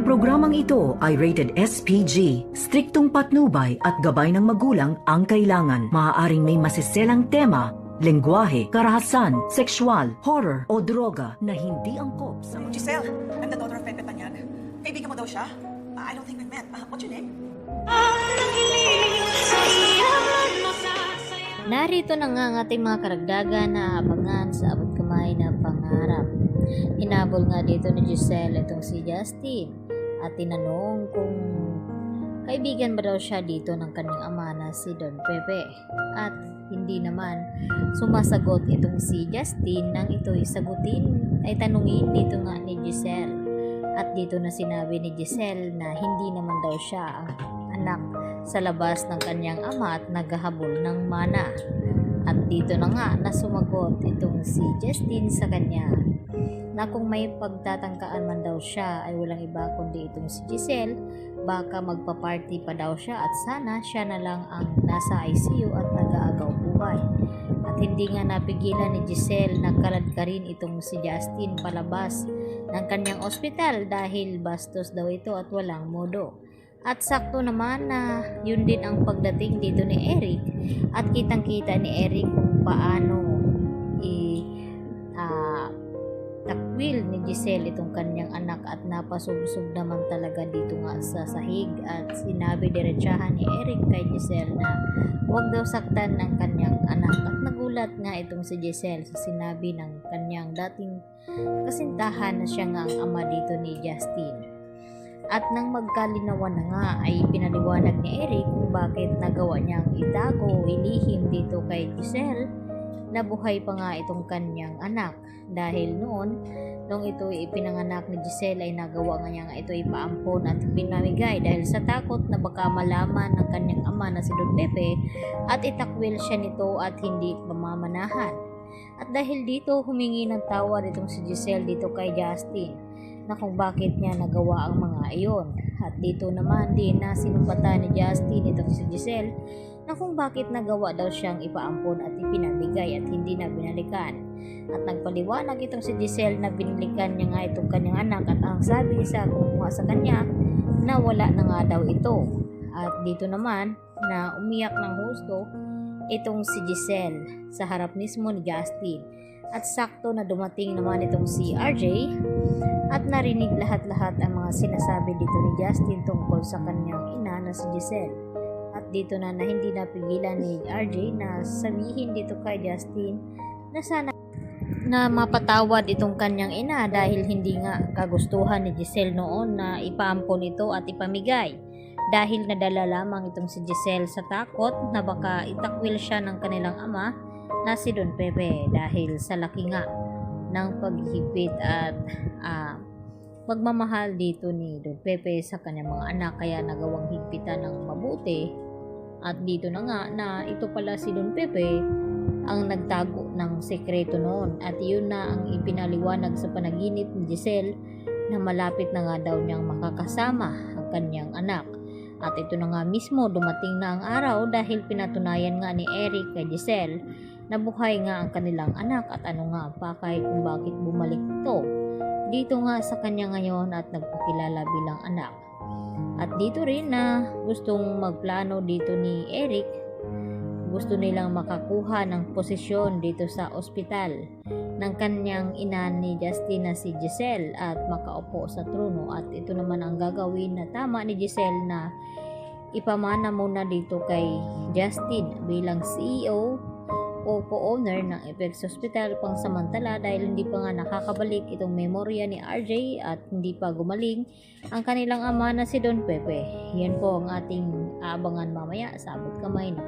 programang ito ay rated SPG. Striktong patnubay at gabay ng magulang ang kailangan. Maaaring may masiselang tema, lengguwahe, karahasan, sexual, horror o droga na hindi angkop sa... Giselle, I'm the daughter of Pepe Panyan. Kaibigan mo daw siya? I don't think we've met. What's your name? Narito na nga ang ating mga karagdagan na abangan sa abot kamay na pangarap. Hinabol nga dito ni Giselle itong si Justin at tinanong kung kaibigan ba daw siya dito ng kanyang ama na si Don Pepe. At hindi naman sumasagot itong si Justin nang ito'y tanungin dito nga ni Giselle. At dito na sinabi ni Giselle na hindi naman daw siya ang anak sa labas ng kanyang ama at naghahabol ng mana. At dito na nga na sumagot itong si Justin sa kanya na kung may pagtatangkaan man daw siya ay walang iba kundi itong si Giselle, baka magpa-party pa daw siya at sana siya na lang ang nasa ICU at nag-aagaw buhay. At hindi nga napigilan ni Giselle na kalad ka rin itong si Justin palabas ng kanyang ospital dahil bastos daw ito at walang modo. At sakto naman na yun din ang pagdating dito ni Eric at kitang-kita ni Eric kung paano takwil ni Giselle itong kanyang anak at napasubsob naman talaga dito nga sa sahig at sinabi diretsahan ni Eric kay Giselle na huwag daw saktan ng kanyang anak at nagulat nga itong si Giselle sa sinabi ng kanyang dating kasintahan na siya nga ang ama dito ni Justin. At nang magkalinawan na nga ay pinaliwanag ni Eric kung bakit nagawa niyang itago o ilihim dito kay Giselle na buhay pa nga itong kanyang anak dahil noon nung ito ipinanganak ni Giselle ay nagawa nga niya nga ito ipaampon at pinamigay dahil sa takot na baka malaman ng kanyang ama na si Don Pepe at itakwil siya nito at hindi pamamanahan. At dahil dito humingi ng tawad itong si Giselle dito kay Justin na kung bakit niya nagawa ang mga iyon. At dito naman din na sinumbatan ni Justin itong si Giselle na kung bakit nagawa daw siyang ipaampon at ipinamigay at hindi na binalikan. At nagpaliwanag itong si Giselle na binalikan niya nga itong kanyang anak at ang sabi sa kumuha sa kanya na wala na nga daw ito. At dito naman na umiyak ng husto itong si Giselle sa harap mismo ni Justin. At sakto na dumating naman itong si RJ at narinig lahat-lahat ang mga sinasabi dito ni Justin tungkol sa kanyang ina na si Giselle. At dito na hindi napigilan ni RJ na sabihin dito kay Justin na sana na mapatawad itong kanyang ina dahil hindi nga kagustuhan ni Giselle noon na ipaampon ito at ipamigay. Dahil nadala lamang itong si Giselle sa takot na baka itakwil siya ng kanilang ama na si Don Pepe dahil sa laki nga ng paghihigpit at magmamahal dito ni Don Pepe sa kanyang mga anak kaya nagawang higpitan ng mabuti. At dito na nga na ito pala si Don Pepe ang nagtago ng sekreto noon at yun na ang ipinaliwanag sa panaginip ni Giselle na malapit na nga daw niyang makakasama ang kanyang anak. At ito na nga mismo dumating na ang araw dahil pinatunayan nga ni Eric kay Giselle na buhay nga ang kanilang anak at ano nga pa kahit kung bakit bumalik ito dito nga sa kanya ngayon at nagpakilala bilang anak. At dito rin na gustong magplano dito ni Eric, gusto nilang makakuha ng posisyon dito sa ospital ng kanyang ina ni Justin na si Giselle at makaupo sa trono. At ito naman ang gagawin na tama ni Giselle na ipamana muna dito kay Justin bilang CEO o co-owner ng Apex Hospital pang samantala dahil hindi pa nga nakakabalik itong memorya ni RJ at hindi pa gumaling ang kanilang ama na si Don Pepe. Yan po ang ating aabangan mamaya sa abot kamay na